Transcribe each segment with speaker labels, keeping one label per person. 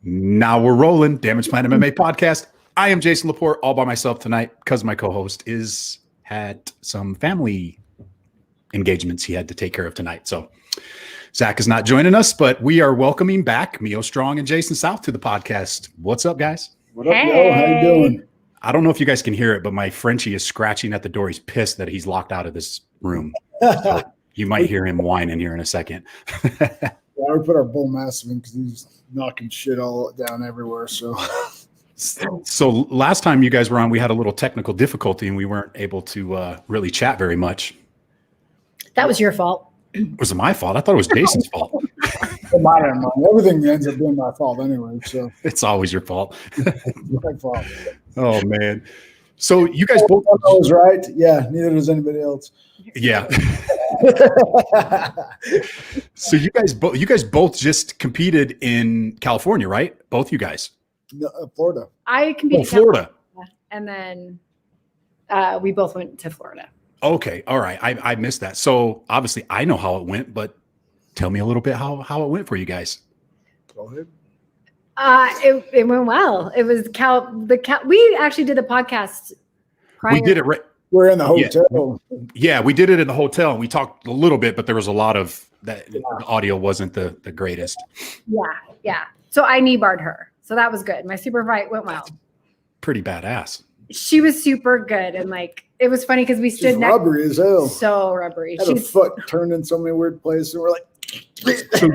Speaker 1: Now we're rolling. Damage Plan MMA podcast. I am Jason Laporte, all by myself tonight because my co-host had some family engagements he had to take care of tonight. So Zach is not joining us, but we are welcoming back Miyo Strong and Jason South to the podcast. What's up, guys?
Speaker 2: What up, yo? How you doing?
Speaker 1: I don't know if you guys can hear it, but my Frenchie is scratching at the door. He's pissed that he's locked out of this room. So you might hear him whining here in a second.
Speaker 2: Yeah, we put our bull massive in because he's knocking shit all down everywhere. So
Speaker 1: last time you guys were on, we had a little technical difficulty and we weren't able to really chat very much.
Speaker 3: That was your fault.
Speaker 1: Was it my fault? I thought it was Jason's fault.
Speaker 2: Everything ends up being my fault anyway. So
Speaker 1: it's always your fault.
Speaker 2: My fault.
Speaker 1: Oh man. So you guys both
Speaker 2: I was right. Yeah, neither does anybody else.
Speaker 1: Yeah. So you guys both just competed in California, right? Both you guys.
Speaker 2: No, Florida.
Speaker 3: I competed in
Speaker 1: Florida.
Speaker 3: And then we both went to Florida.
Speaker 1: Okay. All right. I missed that. So obviously I know how it went, but tell me a little bit how it went for you guys.
Speaker 2: Go ahead.
Speaker 3: It went well. It was we actually did the podcast prior.
Speaker 1: We did it right.
Speaker 2: We're in the hotel.
Speaker 1: Yeah, we did it in the hotel and we talked a little bit, but there was a lot of that. Yeah. The audio wasn't the greatest.
Speaker 3: Yeah. So I knee barred her. So that was good. My super fight went well.
Speaker 1: Pretty badass.
Speaker 3: She was super good. And it was funny because we stood next.
Speaker 2: Rubbery as hell.
Speaker 3: So rubbery.
Speaker 2: Had her foot turned in so many weird places. And we're like,
Speaker 1: so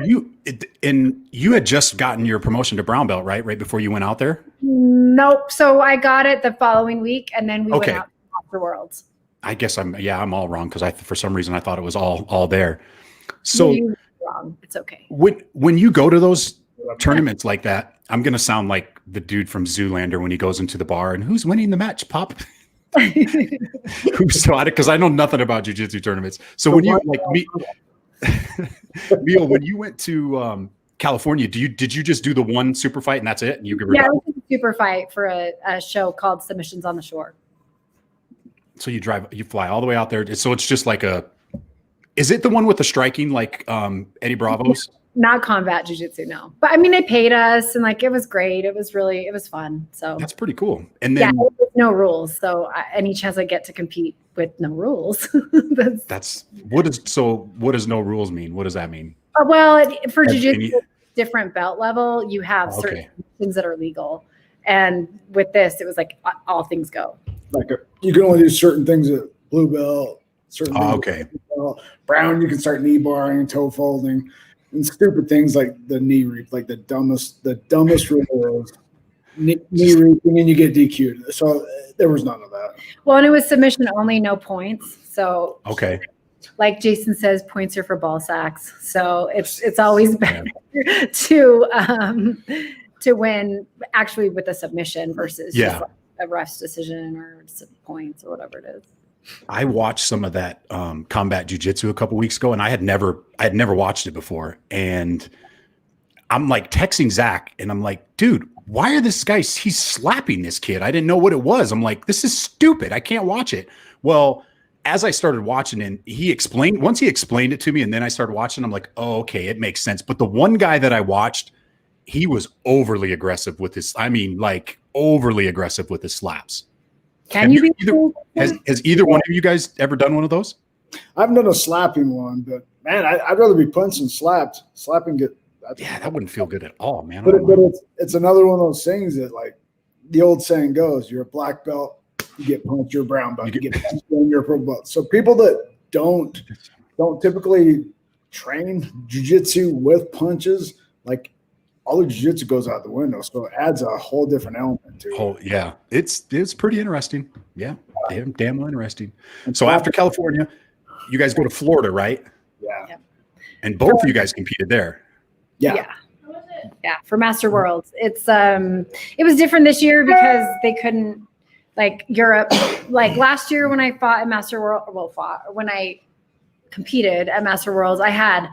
Speaker 1: you had just gotten your promotion to brown belt, right? Right before you went out there?
Speaker 3: Nope. So I got it the following week and then we went out to Worlds.
Speaker 1: I guess I'm all wrong because for some reason I thought it was all there. So
Speaker 3: you're wrong. It's okay.
Speaker 1: When you go to those tournaments like that, I'm gonna sound like the dude from Zoolander when he goes into the bar and who's winning the match, Pop? Because I know nothing about jiu-jitsu tournaments. So when you Miyo, when you went to California, did you just do the one super fight and that's it? And you
Speaker 3: I did a super fight for a show called Submissions on the Shore.
Speaker 1: So you fly all the way out there. So it's just like is it the one with the striking like Eddie Bravo's?
Speaker 3: Not combat jiu-jitsu, no. But I mean, they paid us and it was great. It was fun. So
Speaker 1: that's pretty cool. And then
Speaker 3: no rules. So any chance I get to compete with no rules.
Speaker 1: What does no rules mean? What does that mean?
Speaker 3: Well, for jiu-jitsu, different belt level, you have certain things that are legal. And with this, it was like all things go.
Speaker 2: You can only do certain things at blue belt. Certain things
Speaker 1: at
Speaker 2: brown, you can start knee barring, toe folding, and stupid things like the knee reap, like the dumbest rule is knee reaping and you get DQ'd. So there was none of that.
Speaker 3: Well, and it was submission only, no points. So like Jason says, points are for ball sacks. So it's always better to win actually with a submission versus just a ref's decision or points or whatever it is.
Speaker 1: I watched some of that combat jiu-jitsu a couple weeks ago and I had never watched it before. And I'm like texting Zach and I'm like, dude, why are he's slapping this kid? I didn't know what it was. I'm like, this is stupid. I can't watch it. Well, as I started watching and once he explained it to me and then I started watching, I'm like, oh, okay, it makes sense. But the one guy that I watched, he was overly aggressive with his slaps.
Speaker 3: Has
Speaker 1: either one of you guys ever done one of those?
Speaker 2: I haven't done a slapping one, but man, I'd rather be punched than slapped. Slapping
Speaker 1: that wouldn't feel good at all, man.
Speaker 2: But it's another one of those things that like the old saying goes, you're a black belt, you get punched, you're a brown belt, you get punched, you're a purple belt. So people that don't typically train jiu-jitsu with punches, like all the jiu-jitsu goes out the window, so it adds a whole different element to it.
Speaker 1: Yeah, it's pretty interesting. Yeah, damn interesting. So after California, you guys go to Florida, right?
Speaker 2: Yeah.
Speaker 1: And both of you guys competed there.
Speaker 3: Yeah, for Master Worlds. It was different this year because they couldn't Europe. Like last year when I fought at Master World, when I competed at Master Worlds, I had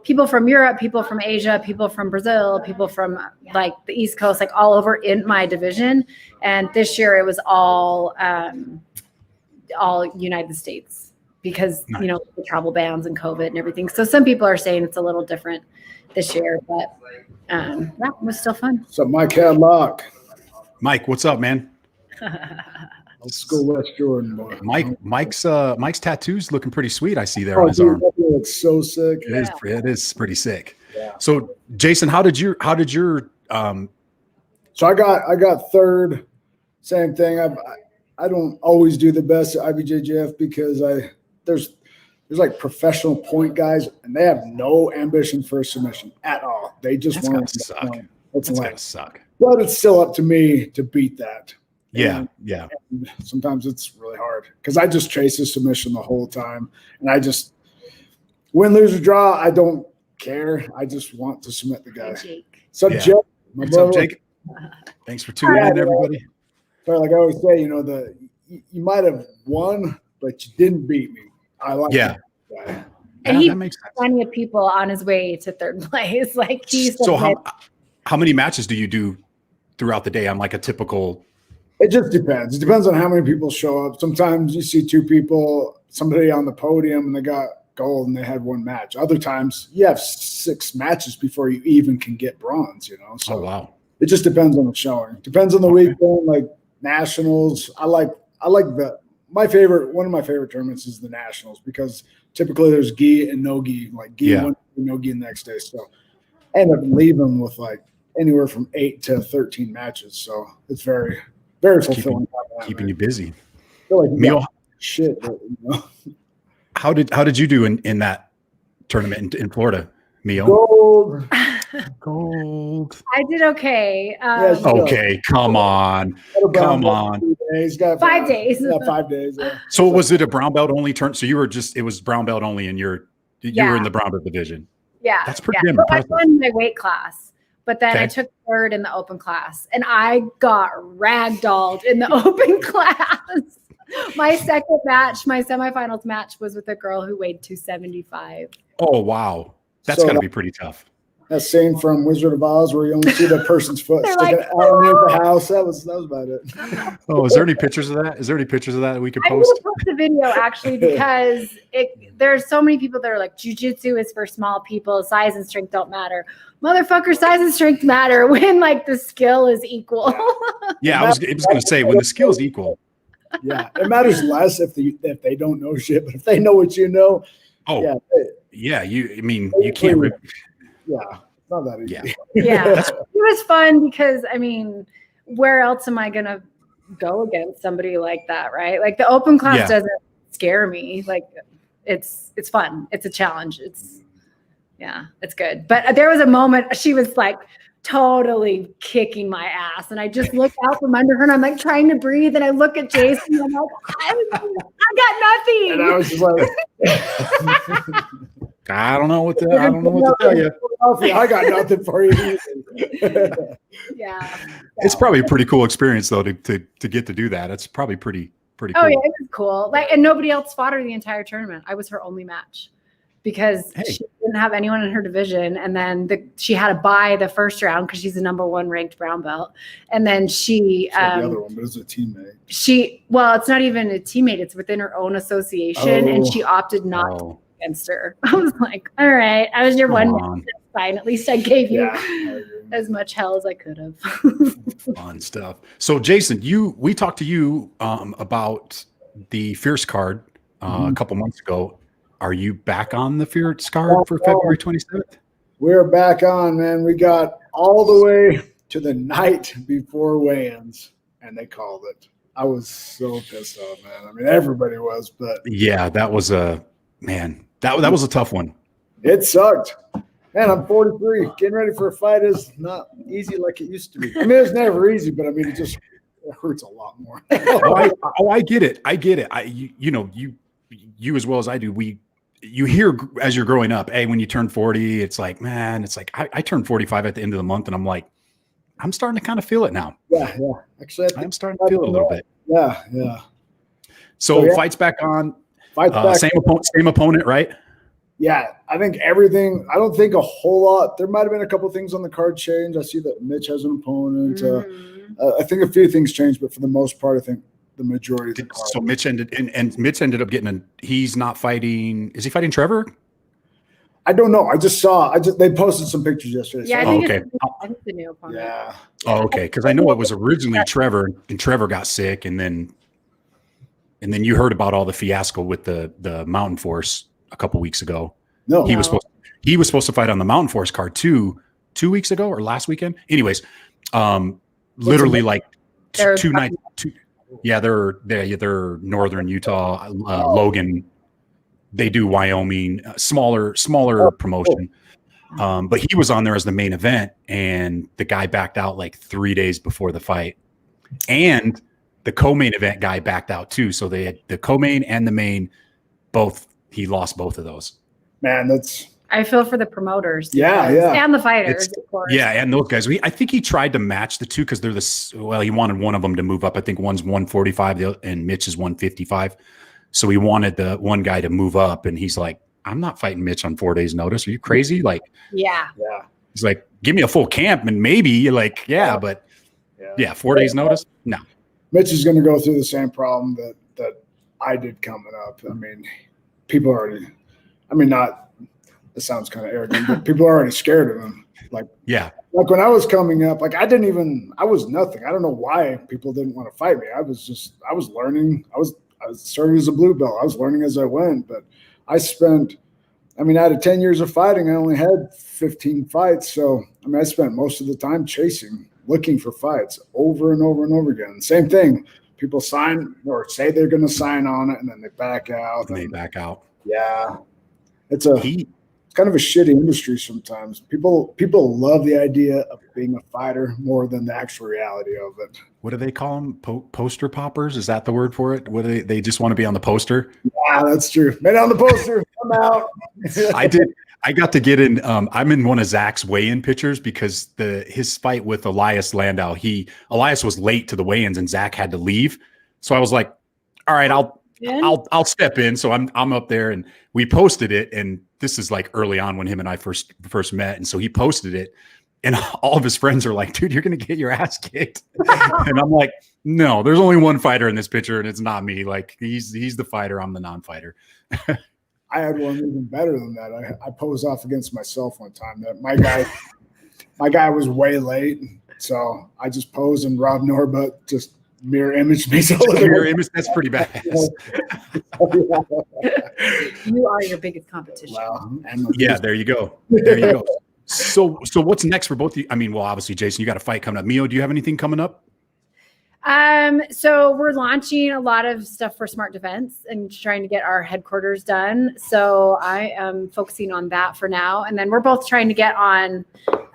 Speaker 3: people from Europe, people from Asia, people from Brazil, people from the East Coast, all over in my division. And this year it was all United States because, the travel bans and COVID and everything. So some people are saying it's a little different this year, but that was still fun.
Speaker 2: What's up, Mike Hadlock?
Speaker 1: Mike, what's up, man?
Speaker 2: Old school West Jordan boy.
Speaker 1: Mike's tattoos looking pretty sweet. I see there on his
Speaker 2: dude,
Speaker 1: arm.
Speaker 2: that looks so sick.
Speaker 1: It is pretty sick.
Speaker 2: Yeah.
Speaker 1: So, Jason, how did your
Speaker 2: So I got third. Same thing. I don't always do the best at IBJJF because there's like professional point guys and they have no ambition for a submission at all. They just want to suck. It's
Speaker 1: gotta suck.
Speaker 2: But it's still up to me to beat that.
Speaker 1: Yeah.
Speaker 2: And sometimes it's really hard because I just chase a submission the whole time, and I just win, lose, or draw. I don't care. I just want to submit the guy. So
Speaker 1: Yeah.
Speaker 2: Jake,
Speaker 1: What's up, Jake? Thanks for tuning in, everybody.
Speaker 2: So like I always say, you might have won, but you didn't beat me. I like that guy.
Speaker 3: And he
Speaker 1: that makes sense.
Speaker 3: plenty of people on his way to third place. Like he's
Speaker 1: So how many matches do you do throughout the day on like a typical?
Speaker 2: It just depends. It depends on how many people show up. Sometimes you see two people, somebody on the podium, and they got gold and they had one match. Other times you have 6 matches before you even can get bronze, So
Speaker 1: oh, wow.
Speaker 2: It just depends on the showing. Depends on the weekend, like nationals. one of my favorite tournaments is the nationals because typically there's gi and no gi, like gi one day, no gi the next day. So I end up leaving with like anywhere from 8 to 13 matches. So it's very, very fulfilling.
Speaker 1: Keeping you busy.
Speaker 2: I feel like
Speaker 1: Miyo,
Speaker 2: shit.
Speaker 1: how did you do in that tournament in Florida, Miyo? Gold.
Speaker 3: I did okay.
Speaker 1: Okay, come on.
Speaker 2: 2 days,
Speaker 3: 5 days.
Speaker 2: Yeah, 5 days. Yeah.
Speaker 1: So was it a brown belt only turn? So it was brown belt only, and you were in the brown belt division.
Speaker 3: Yeah,
Speaker 1: that's pretty
Speaker 3: damn
Speaker 1: impressive.
Speaker 3: I won my weight class, but then I took third in the open class, and I got ragdolled in the open class. My second match, my semifinals match, was with a girl who weighed 275.
Speaker 1: Oh wow, that's got to be pretty tough.
Speaker 2: That scene from Wizard of Oz where you only see the person's foot sticking out underneath the house. That was about it.
Speaker 1: Oh, is there any pictures of that? Is there any pictures of that we could post?
Speaker 3: I'm going to post the video actually because there's so many people that are like, jiu-jitsu is for small people. Size and strength don't matter. Motherfucker, size and strength matter when like the skill is equal.
Speaker 1: Yeah, I was going to say when the skill is equal.
Speaker 2: Yeah, it matters less if they don't know shit, but if they know what you know.
Speaker 1: Oh, yeah. You can't.
Speaker 2: Yeah, not that easy.
Speaker 3: Yeah. It was fun because where else am I gonna go against somebody like that, right? Like the open class doesn't scare me. Like it's fun. It's a challenge. It's good. But there was a moment she was like totally kicking my ass, and I just looked out from under her, and I'm like trying to breathe, and I look at Jason, and I'm like, I got nothing.
Speaker 2: And I was just like.
Speaker 1: I don't know what to tell you.
Speaker 2: I got nothing for you.
Speaker 3: Yeah.
Speaker 1: It's probably a pretty cool experience though to get to do that. It's probably pretty cool.
Speaker 3: Oh yeah, it was cool. Like, and nobody else fought her the entire tournament. I was her only match because she didn't have anyone in her division. And then she had to buy the first round because she's the #1 ranked brown belt. And then she
Speaker 2: the other one, but it's a teammate.
Speaker 3: It's not even a teammate, it's within her own association, and she opted not to against her. I was like, all right, I was your one match. That's fine. At least I gave you as much hell as I could have.
Speaker 1: Fun stuff. So Jason, we talked to you about the Fierce card a couple months ago. Are you back on the Fierce card for February 27th?
Speaker 2: We're back on, man. We got all the way to the night before weigh-ins, and they called it. I was so pissed off, man. Everybody was, but
Speaker 1: yeah, that was that was a tough one.
Speaker 2: It sucked. Man, I'm 43. Getting ready for a fight is not easy like it used to be. It's never easy, but it hurts a lot more.
Speaker 1: I get it. You as well as I do. You hear as you're growing up, when you turn 40, it's like, man, I turned 45 at the end of the month, and I'm like, I'm starting to kind of feel it now.
Speaker 2: Yeah. Actually,
Speaker 1: I'm starting to feel it a little bit.
Speaker 2: Yeah.
Speaker 1: So fights back on. Same opponent, right?
Speaker 2: Yeah, I think everything. I don't think a whole lot. There might have been a couple things on the card change. I see that Mitch has an opponent. I think a few things changed, but for the most part, I think the majority of the card.
Speaker 1: So Mitch ended up getting he's not fighting. Is he fighting Trevor?
Speaker 2: I don't know. They posted some pictures yesterday.
Speaker 3: Yeah, I
Speaker 2: So
Speaker 3: think
Speaker 1: okay.
Speaker 3: I think the new opponent.
Speaker 2: yeah.
Speaker 1: Oh, okay. Because I know it was originally Trevor, and Trevor got sick, and then you heard about all the fiasco with the Mountain Force a couple weeks ago.
Speaker 2: No.
Speaker 1: He was supposed to fight on the Mountain Force card 2 weeks ago or last weekend. Anyways, literally like two nights. They're northern Utah, Logan. They do Wyoming, smaller promotion. But he was on there as the main event, and the guy backed out like 3 days before the fight, and the co-main event guy backed out too. So they had the co-main and the main both. He lost both of those.
Speaker 2: Man,
Speaker 3: I feel for the promoters.
Speaker 2: Yeah.
Speaker 3: And the fighters, of course.
Speaker 1: Yeah, and those guys. I think he tried to match the two because they're he wanted one of them to move up. I think one's 145 and Mitch is 155. So he wanted the one guy to move up, and he's like, I'm not fighting Mitch on 4 days notice. Are you crazy? Like,
Speaker 3: yeah.
Speaker 1: He's like, give me a full camp and maybe you're like, but 4 days notice. No.
Speaker 2: Mitch is going to go through the same problem that I did coming up. I mean, people already, it sounds kind of arrogant, but people are already scared of him. Like when I was coming up, like I was nothing. I don't know why people didn't want to fight me. I was learning. I was starting as a blue belt. I was learning as I went, but out of 10 years of fighting, I only had 15 fights. So, I spent most of the time looking for fights over and over and over again. Same thing. People sign or say they're going to sign on it, and then they back out. Yeah. It's kind of a shitty industry sometimes. People love the idea of being a fighter more than the actual reality of it.
Speaker 1: What do they call them? Poster poppers? Is that the word for it? What do they just want to be on the poster?
Speaker 2: Yeah, that's true. Man on the poster. I'm out.
Speaker 1: I got to get in. I'm in one of Zach's weigh-in pictures because his fight with Elias Landau. Elias was late to the weigh-ins and Zach had to leave. So I was like, all right, I'll step in. So I'm up there, and we posted it. And this is like early on when him and I first met. And so he posted it, and all of his friends are like, dude, you're going to get your ass kicked. And I'm like, no, there's only one fighter in this picture, and it's not me. Like he's the fighter. I'm the non-fighter.
Speaker 2: I had one even better than that. I posed off against myself one time. That my guy was way late. So I just posed, and Rob Norbutt just mirror image me.
Speaker 1: Mirror image, that's pretty bad.
Speaker 3: You are your biggest competition.
Speaker 2: Wow.
Speaker 1: Yeah, there you go. There you go. So what's next for both of you? Obviously, Jason, you got a fight coming up. Miyo, do you have anything coming up?
Speaker 3: So we're launching a lot of stuff for Smart Defense and trying to get our headquarters done. So I am focusing on that for now. And then we're both trying to get on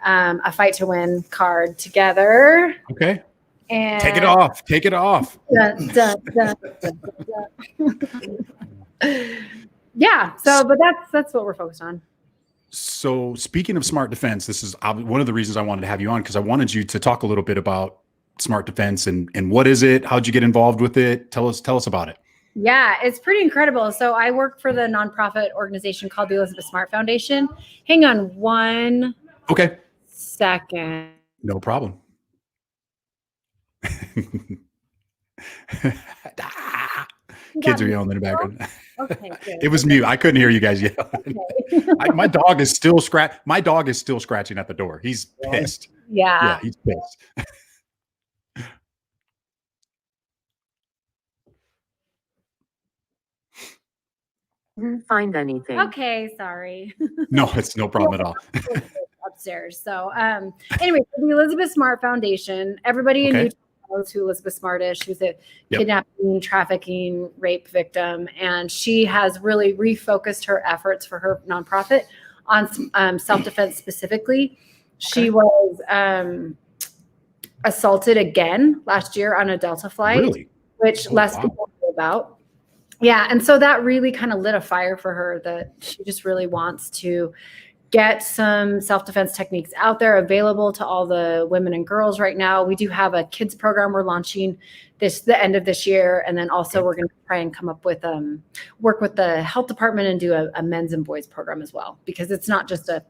Speaker 3: a Fight to Win card together.
Speaker 1: Okay.
Speaker 3: And
Speaker 1: take it off.
Speaker 3: Dun, dun, dun, dun, dun. Yeah. So, but that's what we're focused on.
Speaker 1: So speaking of Smart Defense, this is one of the reasons I wanted to have you on, because I wanted you to talk a little bit about Smart Defense and what is it? How'd you get involved with it? Tell us about it.
Speaker 3: Yeah, it's pretty incredible. So I work for the nonprofit organization called the Elizabeth Smart Foundation. Hang on one second.
Speaker 1: No problem. Kids are yelling in the background.
Speaker 3: Okay, good.
Speaker 1: It was mute. I couldn't hear you guys yell. Okay. My dog is still scratching at the door. He's pissed.
Speaker 3: Yeah,
Speaker 1: he's pissed.
Speaker 4: Didn't find anything.
Speaker 3: Okay, sorry.
Speaker 1: No, it's no problem at all.
Speaker 3: Upstairs. So anyway, the Elizabeth Smart Foundation, everybody in Utah knows who Elizabeth Smart is. She was a kidnapping, trafficking, rape victim, and she has really refocused her efforts for her nonprofit on self-defense specifically. She was assaulted again last year on a Delta flight, which less people know about. Yeah, and so that really kind of lit a fire for her that she just really wants to get some self-defense techniques out there available to all the women and girls right now. We do have a kids program we're launching the end of this year, and then also we're going to try and come up with work with the health department and do a men's and boys program as well, because it's not just a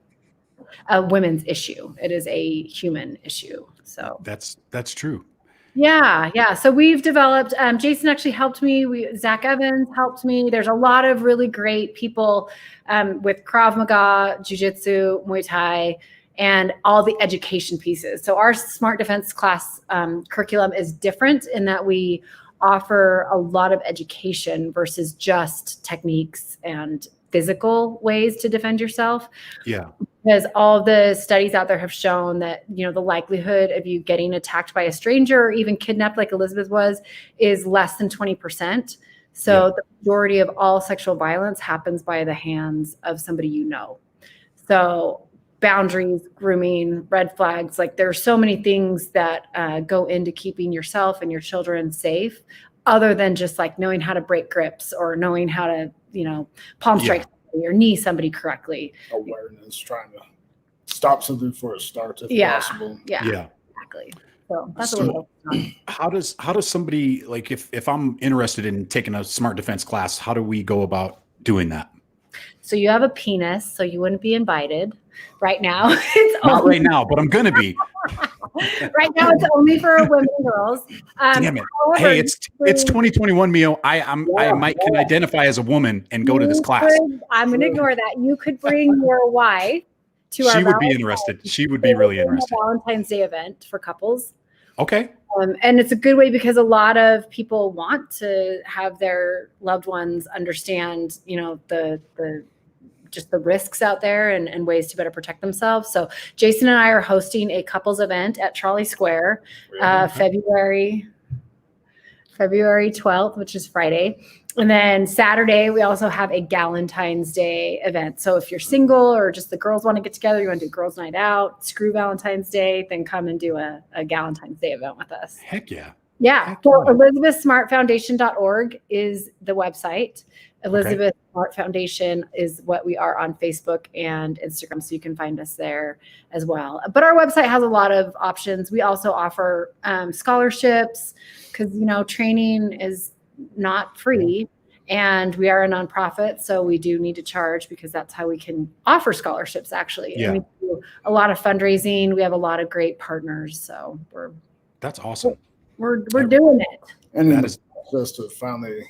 Speaker 3: women's issue; it is a human issue. So
Speaker 1: that's true.
Speaker 3: Yeah. So we've developed, Jason actually helped me. Zach Evans helped me. There's a lot of really great people with Krav Maga, Jiu-Jitsu, Muay Thai, and all the education pieces. So our Smart Defense class curriculum is different in that we offer a lot of education versus just techniques and physical ways to defend yourself.
Speaker 1: Yeah.
Speaker 3: Because all the studies out there have shown that, the likelihood of you getting attacked by a stranger or even kidnapped like Elizabeth was is less than 20%. So the majority of all sexual violence happens by the hands of somebody you know. So boundaries, grooming, red flags, like there are so many things that go into keeping yourself and your children safe other than just like knowing how to break grips or knowing how to, palm strike or knee somebody correctly.
Speaker 2: Awareness, trying to stop something before it starts if possible.
Speaker 3: Yeah, exactly. So that's what we're focused on.
Speaker 1: How does somebody, like, if I'm interested in taking a Smart Defense class, how do we go about doing that?
Speaker 3: So you have a penis, so you wouldn't be invited right now. It's
Speaker 1: not right now, but I'm gonna be.
Speaker 3: Right now, it's only for women and girls.
Speaker 1: Damn it! However, hey, it's 2021, Mio. I can identify as a woman and go to this class.
Speaker 3: I'm going to ignore that. You could bring your wife to our.
Speaker 1: She would be interested. She would be really interested.
Speaker 3: Valentine's Day event for couples.
Speaker 1: Okay.
Speaker 3: And it's a good way because a lot of people want to have their loved ones understand, the just the risks out there and ways to better protect themselves. So Jason and I are hosting a couples event at Trolley Square, February 12th, which is Friday. And then Saturday, we also have a Galentine's Day event. So if you're single or just the girls want to get together, you want to do girls' night out, screw Valentine's Day, then come and do a Galentine's Day event with us.
Speaker 1: Heck yeah.
Speaker 3: Yeah. So ElizabethSmartFoundation.org is the website. Elizabeth Smart Foundation is what we are on Facebook and Instagram. So you can find us there as well. But our website has a lot of options. We also offer scholarships because, training is not free and we are a nonprofit. So we do need to charge because that's how we can offer scholarships actually.
Speaker 1: Yeah.
Speaker 3: And we do a lot of fundraising. We have a lot of great partners. So
Speaker 1: that's awesome.
Speaker 3: We're doing it.
Speaker 2: And in the process to finally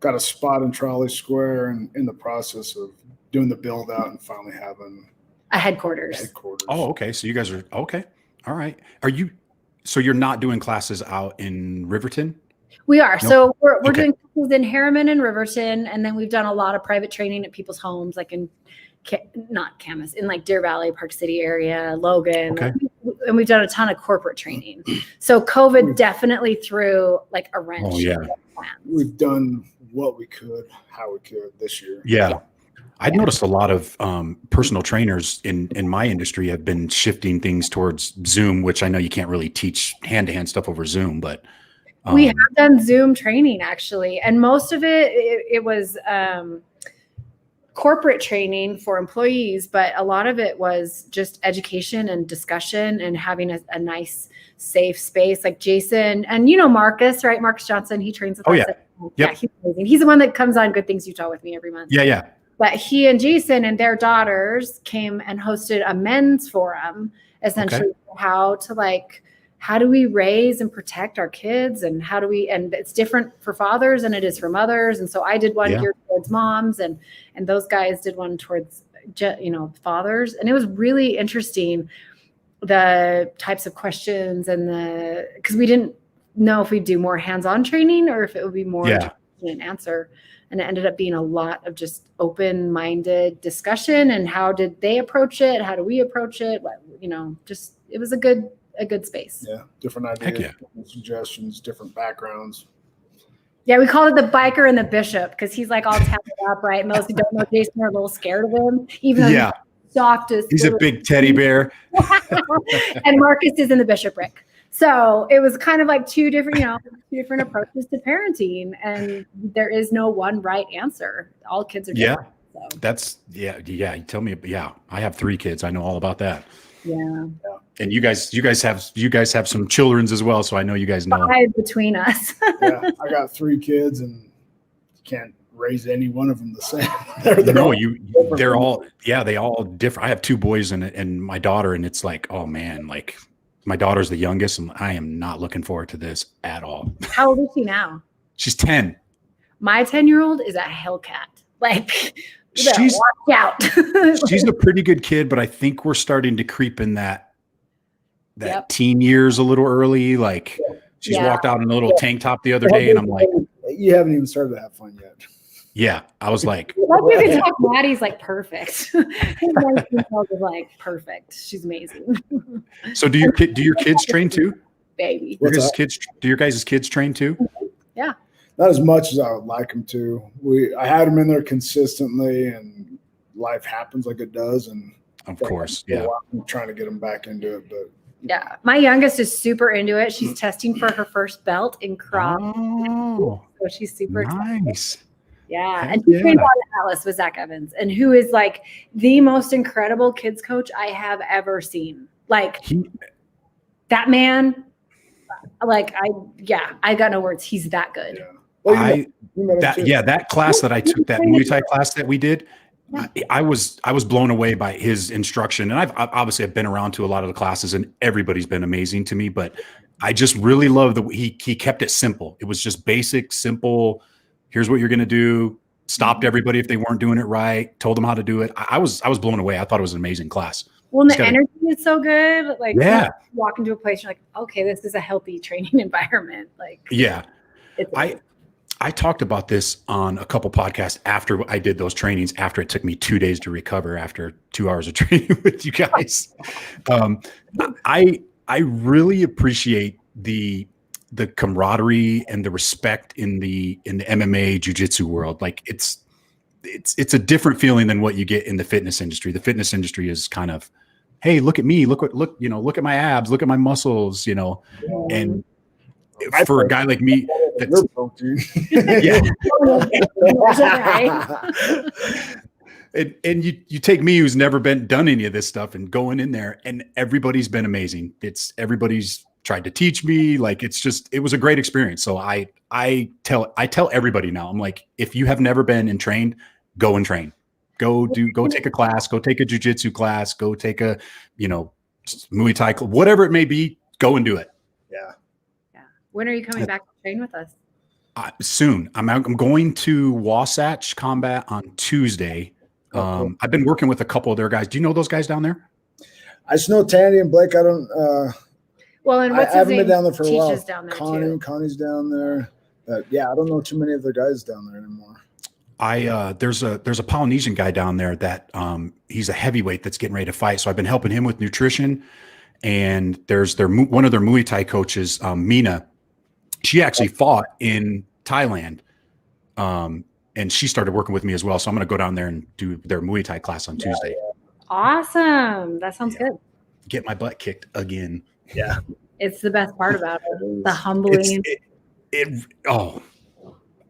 Speaker 2: got a spot in Trolley Square and in the process of doing the build out and finally having
Speaker 3: a headquarters.
Speaker 1: Oh, okay. So you guys are okay. All right. So you're not doing classes out in Riverton?
Speaker 3: We are.
Speaker 1: Nope.
Speaker 3: So we're doing classes in Harriman and Riverton. And then we've done a lot of private training at people's homes, like in not Camas, in like Deer Valley, Park City area, Logan.
Speaker 1: Okay.
Speaker 3: And we've done a ton of corporate training. So COVID definitely threw like a wrench.
Speaker 1: Oh, yeah.
Speaker 2: We've done what we could, how we could this year.
Speaker 1: Yeah. I've noticed a lot of personal trainers in my industry have been shifting things towards Zoom, which I know you can't really teach hand-to-hand stuff over Zoom, but
Speaker 3: we have done Zoom training actually. And most of it was corporate training for employees, but a lot of it was just education and discussion and having a nice, safe space. Like Jason and Marcus, right? Marcus Johnson, he trains with us.
Speaker 1: Yeah.
Speaker 3: Yeah, he's amazing. He's the one that comes on Good Things Utah with me every month.
Speaker 1: Yeah.
Speaker 3: But he and Jason and their daughters came and hosted a men's forum, essentially how do we raise and protect our kids and and it's different for fathers than it is for mothers. And so I did one geared towards moms and those guys did one towards, fathers. And it was really interesting, the types of questions because we didn't know if we'd do more hands-on training or if it would be more an answer. And it ended up being a lot of just open-minded discussion and how did they approach it? How do we approach it? It was a good space.
Speaker 2: Yeah. Different ideas, different suggestions, different backgrounds.
Speaker 3: Yeah. We called it the biker and the bishop because he's like all tatted up, right? And those who don't know Jason are a little scared of him, even though he's softest.
Speaker 1: He's a big teddy bear.
Speaker 3: And Marcus is in the bishopric. So it was kind of like two different approaches to parenting, and there is no one right answer. All kids are different. So.
Speaker 1: That's You tell me. Yeah, I have 3 kids. I know all about that.
Speaker 3: Yeah.
Speaker 1: And you guys have some children's as well, so I know you guys know.
Speaker 3: 5 between us.
Speaker 2: Yeah, I got 3 kids, and you can't raise any one of them the same. They all different. I have 2 boys and my daughter, and it's like, oh man, like
Speaker 1: my daughter's the youngest, and I am not looking forward to this at all.
Speaker 3: How old is she now?
Speaker 1: She's 10.
Speaker 3: My 10-year-old is a Hellcat. Like, you better
Speaker 1: She's
Speaker 3: watch out.
Speaker 1: she's a pretty good kid, but I think we're starting to creep in that
Speaker 3: Yep.
Speaker 1: teen years a little early. Like she's
Speaker 3: Yeah.
Speaker 1: walked out in a little tank top the other day, and I'm like,
Speaker 2: you haven't even started to have fun yet.
Speaker 1: yeah. I was like,
Speaker 3: Like we can talk, Maddie's like perfect. His 19-year-old is like perfect. She's amazing.
Speaker 1: so do your kids train too?
Speaker 3: Baby.
Speaker 2: What's that?
Speaker 1: Do your guys' kids train too?
Speaker 3: Yeah.
Speaker 2: Not as much as I would like them to. I had them in there consistently, and life happens like it does. And
Speaker 1: Of course. Yeah.
Speaker 2: I'm trying to get them back into it, but
Speaker 3: Yeah. My youngest is super into it. She's testing for her first belt in crop.
Speaker 1: Oh,
Speaker 3: So she's super excited.
Speaker 1: nice.
Speaker 3: Yeah.
Speaker 1: Heck
Speaker 3: And she
Speaker 1: yeah.
Speaker 3: trained on Atlas with Zach Evans, and who is like the most incredible kids coach I have ever seen. Like that man, like I got no words. He's that good.
Speaker 2: yeah. Well, you met him too.
Speaker 1: That class that I took, that Muay Thai class that we did, I was blown away by his instruction. And I've obviously been around to a lot of the classes, and everybody's been amazing to me, but I just really love he kept it simple. It was just basic, simple. Here's what you're going to do. Stopped everybody if they weren't doing it right. Told them how to do it. I was blown away. I thought it was an amazing class.
Speaker 3: Well, and the energy is so good. Like,
Speaker 1: Yeah.
Speaker 3: you walk into a place, you're like, okay, this is a healthy training environment. Like,
Speaker 1: Yeah.
Speaker 3: it's
Speaker 1: I talked about this on a couple podcasts after I did those trainings, after it took me 2 days to recover after 2 hours of training with you guys. I really appreciate the camaraderie and the respect in the MMA jiu-jitsu world. Like it's a different feeling than what you get in the fitness industry. The fitness industry is kind of, hey, look at me, look at my abs, look at my muscles, and for a guy like me, that's, yeah. And you take me, who's never done any of this stuff, and going in there, and everybody's been amazing. Everybody's tried to teach me. Like it was a great experience. So I tell everybody now, I'm like, if you have never been and trained, go and train. Go take a class, go take a jiu-jitsu class, go take a, Muay Thai, whatever it may be, go and do it.
Speaker 2: Yeah.
Speaker 3: when are you coming back to train with us?
Speaker 1: Soon. I'm going to Wasatch Combat on Tuesday.
Speaker 2: Cool.
Speaker 1: I've been working with a couple of their guys. Do you know those guys down there?
Speaker 2: I just know Tandy and Blake. I don't.
Speaker 3: Well, and
Speaker 2: I
Speaker 3: what's his
Speaker 2: haven't
Speaker 3: name?
Speaker 2: been down there for a while.
Speaker 3: Teaches down there too.
Speaker 2: Connie's down there. Yeah, I don't know too many of the guys down there anymore.
Speaker 1: There's a Polynesian guy down there that he's a heavyweight that's getting ready to fight. So I've been helping him with nutrition. And there's one of their Muay Thai coaches, Mina. She actually fought in Thailand, and she started working with me as well. So I'm going to go down there and do their Muay Thai class on Tuesday.
Speaker 3: Awesome. That sounds good.
Speaker 1: Get my butt kicked again.
Speaker 2: Yeah,
Speaker 3: It's the best part about it. The humbling.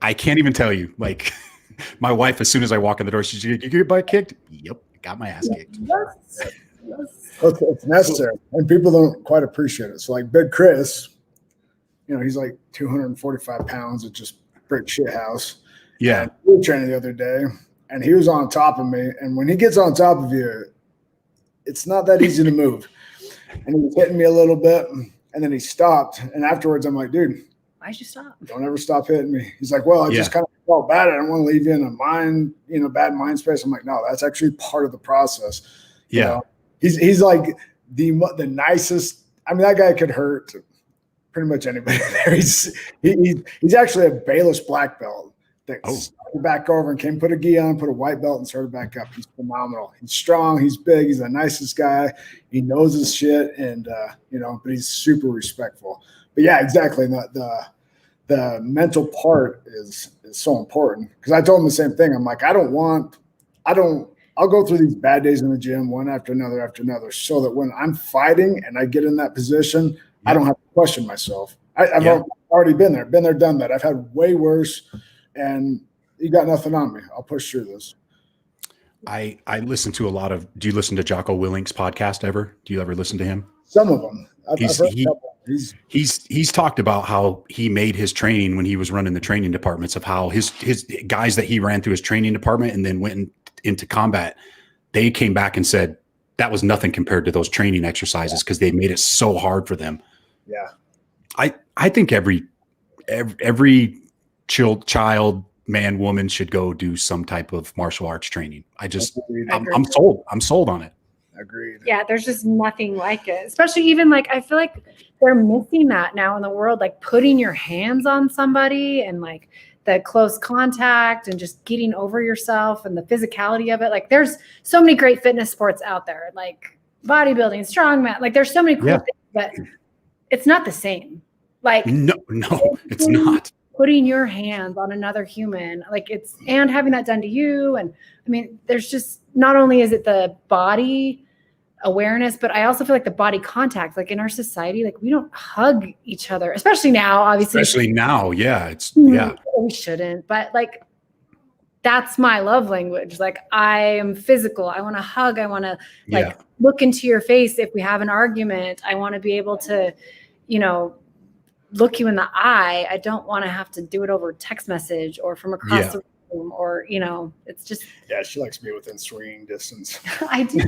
Speaker 1: I can't even tell you. Like my wife, as soon as I walk in the door, she's like, "You get your butt kicked?" Yep, got my ass kicked.
Speaker 3: Yes.
Speaker 2: it's necessary, and people don't quite appreciate it. So, like Big Chris, he's like 245 pounds. It's just brick shit house.
Speaker 1: Yeah,
Speaker 2: And we were training the other day, and he was on top of me. And when he gets on top of you, it's not that easy to move. And he was hitting me a little bit, and then he stopped. And afterwards, I'm like, dude,
Speaker 3: Why'd you stop?
Speaker 2: don't ever stop hitting me. He's like, well, I just kind of felt bad. I don't want to leave you in a bad mind space. I'm like, no, that's actually part of the process.
Speaker 1: yeah.
Speaker 2: He's like the nicest. I mean, that guy could hurt pretty much anybody there. He's actually a Bayless black belt that started back over and came, put a gi on, put a white belt, and started back up. He's phenomenal. He's strong. He's big. He's the nicest guy. He knows his shit, and but he's super respectful. But yeah, exactly. The mental part is so important, because I told him the same thing. I'm like, I'll go through these bad days in the gym one after another, so that when I'm fighting and I get in that position, I don't have to question myself. I've already been there, done that. I've had way worse, and you got nothing on me. I'll push through this.
Speaker 1: I listen to do you listen to Jocko Willink's podcast ever? Do you ever listen to him?
Speaker 2: Some of them. I've heard a couple.
Speaker 1: He's talked about how he made his training when he was running the training departments, of how his guys that he ran through his training department and then went into combat, they came back and said, that was nothing compared to those training exercises because they made it so hard for them.
Speaker 2: Yeah.
Speaker 1: I think every child, man, woman should go do some type of martial arts training. I'm sold. I'm sold on it.
Speaker 2: Agreed.
Speaker 3: Yeah, there's just nothing like it. Especially even like I feel like they're missing that now in the world, like putting your hands on somebody and like the close contact and just getting over yourself and the physicality of it. Like there's so many great fitness sports out there, like bodybuilding, strongman. Like there's so many cool things, but it's not the same. Like
Speaker 1: no, it's not.
Speaker 3: Putting your hands on another human, like and having that done to you. And I mean, there's just, not only is it the body awareness, but I also feel like the body contact, like in our society, like we don't hug each other, especially now, obviously.
Speaker 1: Especially now. Yeah.
Speaker 3: We shouldn't, but like, that's my love language. Like I am physical. I want to hug. I want to look into your face. If we have an argument, I want to be able to, look you in the eye. I don't want to have to do it over text message or from across the room, or it's just. Yeah,
Speaker 2: she likes me within swinging distance.
Speaker 3: I do.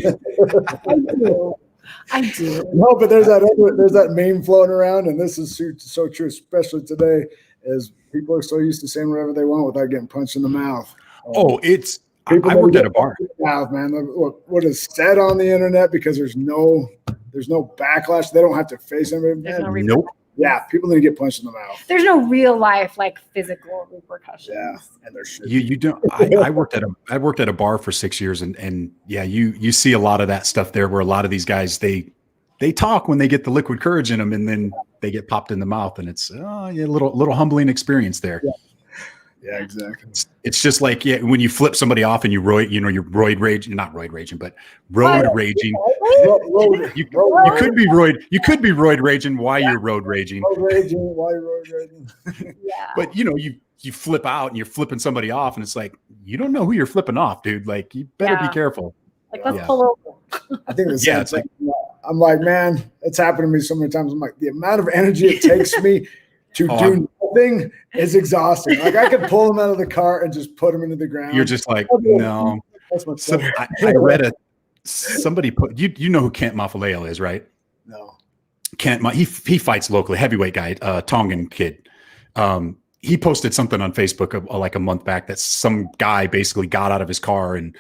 Speaker 3: I do.
Speaker 2: No, but there's that meme floating around, and this is so true, especially today, as people are so used to saying whatever they want without getting punched in the mouth.
Speaker 1: I worked at a bar.
Speaker 2: Mouth, man. What is said on the internet, because there's no backlash. They don't have to face anybody.
Speaker 1: Nope.
Speaker 2: Yeah, people need to get punched in the mouth.
Speaker 3: There's no real life like physical repercussions.
Speaker 2: Yeah, and there should.
Speaker 1: You don't. I worked at a bar for 6 years, and yeah, you see a lot of that stuff there, where a lot of these guys they talk when they get the liquid courage in them, and then they get popped in the mouth, and it's a little humbling experience there.
Speaker 2: Yeah, exactly.
Speaker 1: It's just like when you flip somebody off and you're roid raging, not roid raging, but road raging. You could be roid raging while you're road raging.
Speaker 3: Yeah.
Speaker 1: But you flip out and you're flipping somebody off, and it's like, you don't know who you're flipping off, dude. Like, you better be careful.
Speaker 3: Like, let's pull over.
Speaker 2: I think it's like, I'm like, man, it's happened to me so many times. I'm like, the amount of energy it takes me to do nothing is exhausting. Like, I could pull them out of the car and just put them into the ground.
Speaker 1: You're just like, no. I read somebody put, you know who Kent Mafaleo is, right?
Speaker 2: No.
Speaker 1: Kent, he fights locally, heavyweight guy, Tongan kid. He posted something on Facebook like a month back that some guy basically got out of his car and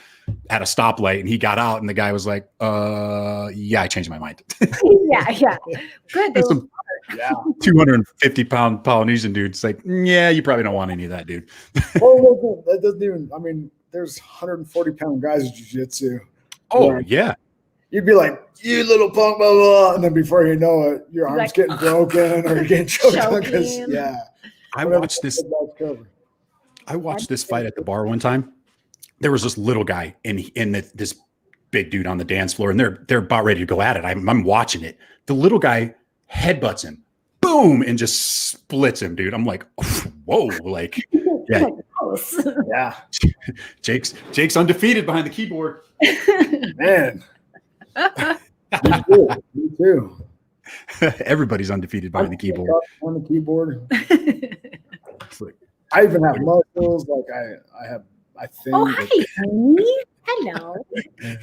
Speaker 1: at a stoplight, and he got out, and the guy was like, yeah, I changed my mind.
Speaker 3: Yeah. Good.
Speaker 1: 250-pound Polynesian dude. It's like, yeah, you probably don't want any of that, dude.
Speaker 2: Well, that doesn't even, I mean, there's 140-pound guys in jiu-jitsu.
Speaker 1: Oh, yeah.
Speaker 2: You'd be like, you little punk, blah, blah, and then before you know it, your arm's getting broken or you're getting choked on because,
Speaker 1: I watched this fight at the bar one time. There was this little guy and this big dude on the dance floor, and they're about ready to go at it. I'm watching it. The little guy headbutts him, boom, and just splits him, dude. I'm like, whoa, like, yeah.
Speaker 2: Yeah.
Speaker 1: Jake's undefeated behind the keyboard.
Speaker 2: Man. Me too.
Speaker 1: Everybody's undefeated behind the keyboard.
Speaker 2: On the keyboard. I even have muscles. Like I think.
Speaker 3: Oh, hi, honey. Hello.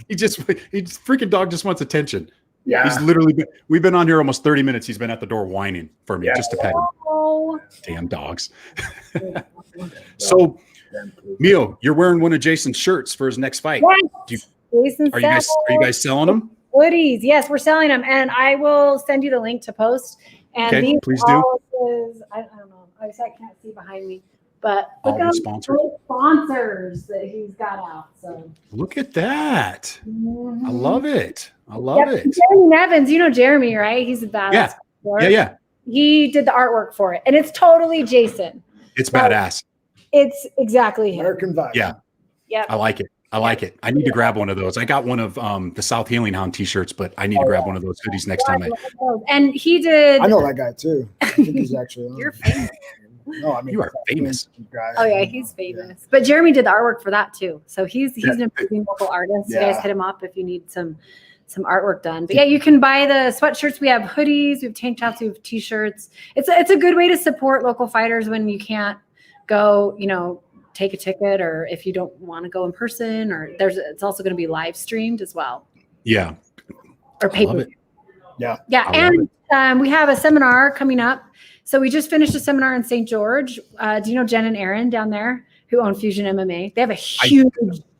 Speaker 1: He freaking dog just wants attention.
Speaker 2: Yeah.
Speaker 1: He's literally we've been on here almost 30 minutes. He's been at the door whining for me just to pet him.
Speaker 3: Oh.
Speaker 1: Damn dogs. So, Miyo, you're wearing one of Jason's shirts for his next fight.
Speaker 3: Yes.
Speaker 1: Are you guys selling them?
Speaker 3: Hoodies. Yes, we're selling them, and I will send you the link to post. And these
Speaker 1: please do.
Speaker 3: I don't know. I can't see behind me, but
Speaker 1: look at
Speaker 3: the sponsors that he's got out. So
Speaker 1: look at that. I love it.
Speaker 3: Jeremy Nevins, you know Jeremy, right? He's a badass.
Speaker 1: Yeah.
Speaker 3: He did the artwork for it, and it's totally Jason.
Speaker 1: It's badass.
Speaker 3: It's exactly him.
Speaker 2: American vibe.
Speaker 1: Yeah. I like it. I need to grab one of those. I got one of the South Healing Hound t-shirts, but I need to grab one of those hoodies next time.
Speaker 3: And he did.
Speaker 2: I know that guy too. I think he's actually on.
Speaker 3: You're famous.
Speaker 2: No, I mean,
Speaker 1: you are famous.
Speaker 3: Oh yeah, he's famous. Yeah. But Jeremy did the artwork for that too. So he's an amazing local artist. You guys hit him up if you need some artwork done. But yeah, you can buy the sweatshirts. We have hoodies, we have tank tops, we have t-shirts. It's a good way to support local fighters when you can't go, take a ticket, or if you don't want to go in person, or it's also going to be live streamed as well.
Speaker 1: Yeah.
Speaker 3: or
Speaker 1: I love
Speaker 3: pay-per-view.
Speaker 1: it.
Speaker 2: Yeah.
Speaker 3: Yeah,
Speaker 1: I love
Speaker 3: and we have a seminar coming up. So we just finished a seminar in St. George. Do you know Jen and Aaron down there who own Fusion MMA? They have a huge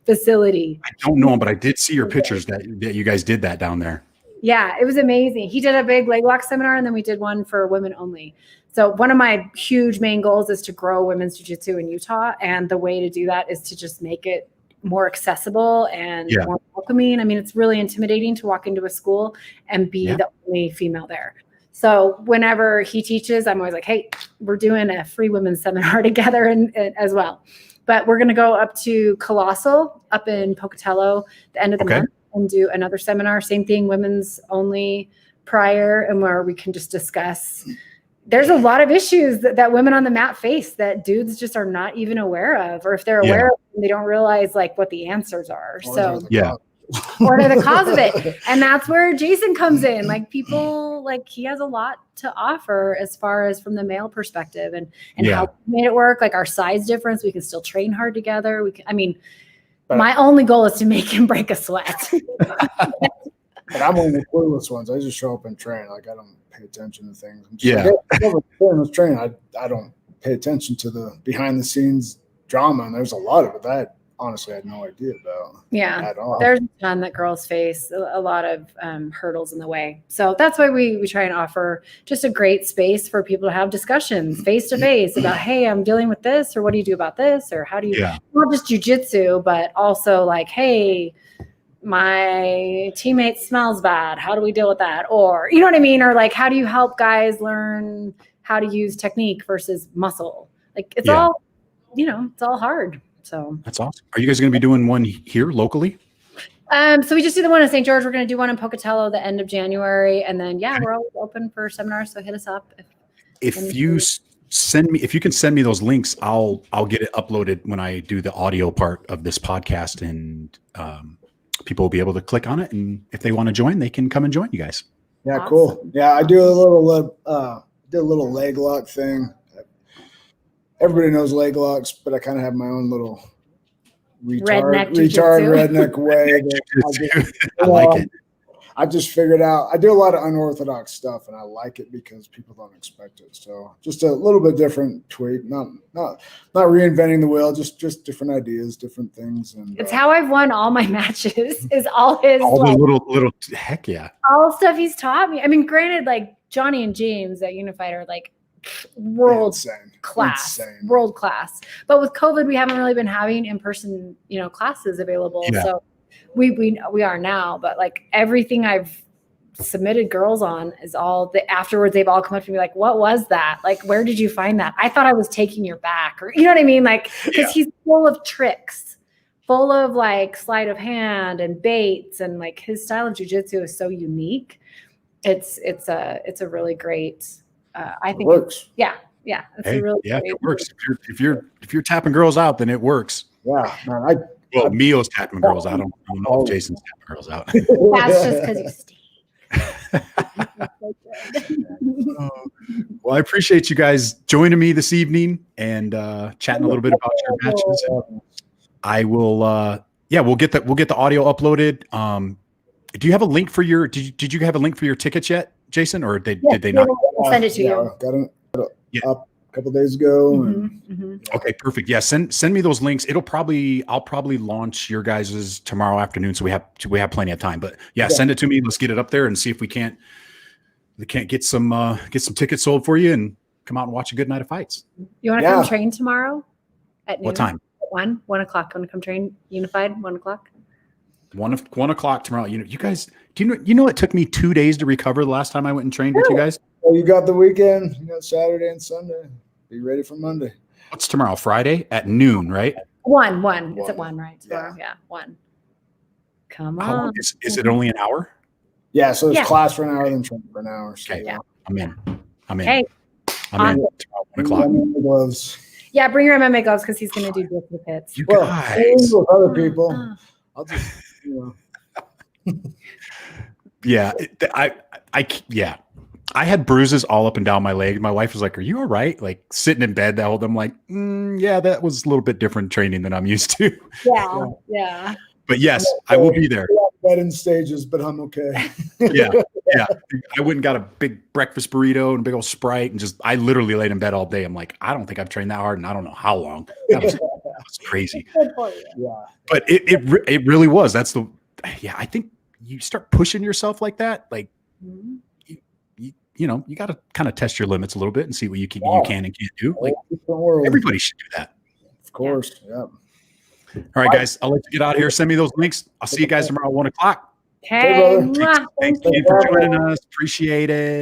Speaker 3: facility.
Speaker 1: I don't know him, but I did see your pictures that you guys did that down there.
Speaker 3: Yeah, it was amazing. He did a big leg lock seminar, and then we did one for women only. So one of my huge main goals is to grow women's jiu-jitsu in Utah, and the way to do that is to just make it more accessible and more welcoming. I mean, it's really intimidating to walk into a school and be the only female there. So whenever he teaches, I'm always like, hey, we're doing a free women's seminar together and as well. But we're going to go up to Colossal up in Pocatello the end of the month and do another seminar. Same thing, women's only prior, and where we can just discuss. There's a lot of issues that women on the mat face that dudes just are not even aware of, or if they're aware of them, they don't realize like what the answers are. Or they're the cause of it. And that's where Jason comes in. Like people, like he has a lot to offer as far as from the male perspective and how we made it work. Like our size difference, we can still train hard together. We can, I mean, my only goal is to make him break a sweat.
Speaker 2: But I'm one of the clueless ones. I just show up and train. Like I don't pay attention to things. Let's train. I don't pay attention to the behind the scenes drama, and there's a lot of it that honestly I had no idea about. At all.
Speaker 3: There's a ton that girls face, a lot of hurdles in the way. So that's why we try and offer just a great space for people to have discussions face to face about, hey, I'm dealing with this, or what do you do about this, or how do you not just jujitsu, but also like, hey, my teammate smells bad. How do we deal with that? Or, you know what I mean? Or like, how do you help guys learn how to use technique versus muscle? Like it's all, it's all hard. So
Speaker 1: that's awesome. Are you guys going to be doing one here locally?
Speaker 3: So we just do the one in St. George. We're going to do one in Pocatello the end of January. And then, we're always open for seminars. So hit us up.
Speaker 1: If you can send me those links, I'll get it uploaded when I do the audio part of this podcast, and people will be able to click on it. And if they want to join, they can come and join you guys.
Speaker 2: Yeah, awesome. Cool. Yeah, I do a little leg lock thing. Everybody knows leg locks, but I kind of have my own little redneck way.
Speaker 1: I like it.
Speaker 2: I just figured out. I do a lot of unorthodox stuff, and I like it because people don't expect it. So just a little bit different tweak, not reinventing the wheel, just different ideas, different things. And
Speaker 3: it's how I've won all my matches. Is all his
Speaker 1: the little heck yeah,
Speaker 3: all stuff he's taught me. I mean, granted, like Johnny and James at Unified are like world class. But with COVID, we haven't really been having in-person, classes available. Yeah. So we are now, but like everything I've submitted girls on is all afterwards they've all come up to me like, what was that? Like, where did you find that? I thought I was taking your back, or you know what I mean? Like, because he's full of tricks, full of like sleight of hand and baits, and like his style of jiu-jitsu is so unique. It's a really great I think
Speaker 2: it works.
Speaker 3: It's a really great
Speaker 1: it works. If you're tapping girls out, then it works.
Speaker 2: Yeah, man.
Speaker 1: Mio's tapping girls out. I don't know if Jason's tapping girls out.
Speaker 3: That's just because you stay.
Speaker 1: Well, I appreciate you guys joining me this evening and chatting a little bit about your matches. I will. We'll get the audio uploaded. Do you have a link for your? Did you have a link for your tickets yet, Jason, or did they not?
Speaker 3: I'll send it to you.
Speaker 2: Got it up a couple days ago.
Speaker 1: Okay, perfect. Yeah, send me those links. I'll probably launch your guys's tomorrow afternoon, so we have plenty of time. But send it to me. Let's get it up there and see if we can't get some tickets sold for you and come out and watch a good night of fights.
Speaker 3: You want to come train tomorrow at noon?
Speaker 1: What time?
Speaker 3: 1 o'clock. Want to come train Unified? 1 o'clock.
Speaker 1: 1 o'clock tomorrow. You guys, do you know it took me 2 days to recover the last time I went and trained with you guys?
Speaker 2: Well, you got the weekend. You got Saturday and Sunday. Be ready for Monday.
Speaker 1: What's tomorrow? Friday at noon, right?
Speaker 3: 1. It's at 1, right? Tomorrow. Yeah, 1. Come on.
Speaker 1: How long is it only an hour?
Speaker 2: Yeah, so it's class for an hour, then training for an hour. So
Speaker 1: okay, I'm in.
Speaker 3: Hey,
Speaker 1: I'm in. 1 o'clock.
Speaker 2: Gloves.
Speaker 3: Yeah, bring your MMA gloves because he's going to do this with hits.
Speaker 1: You guys.
Speaker 2: With other people. I'll just,
Speaker 1: Yeah, I had bruises all up and down my leg. My wife was like, "Are you all right?" Like sitting in bed that whole time. I'm like, yeah, that was a little bit different training than I'm used to.
Speaker 3: Yeah.
Speaker 1: But yes, I will be there.
Speaker 2: Bed in stages, but I'm okay.
Speaker 1: Yeah. I went and got a big breakfast burrito and a big old Sprite and I literally laid in bed all day. I'm like, I don't think I've trained that hard and I don't know how long. That was crazy.
Speaker 2: Yeah.
Speaker 1: But it really was. I think you start pushing yourself like that. Like, you know, you got to kind of test your limits a little bit and see what you can and can't do. Like everybody should do that.
Speaker 2: Of course. Yeah.
Speaker 1: All right, guys, I'll let you get out of here. Send me those links. I'll see you guys tomorrow at 1:00.
Speaker 2: Hey, brother.
Speaker 3: Mwah.
Speaker 1: Thank you for joining us. Appreciate it.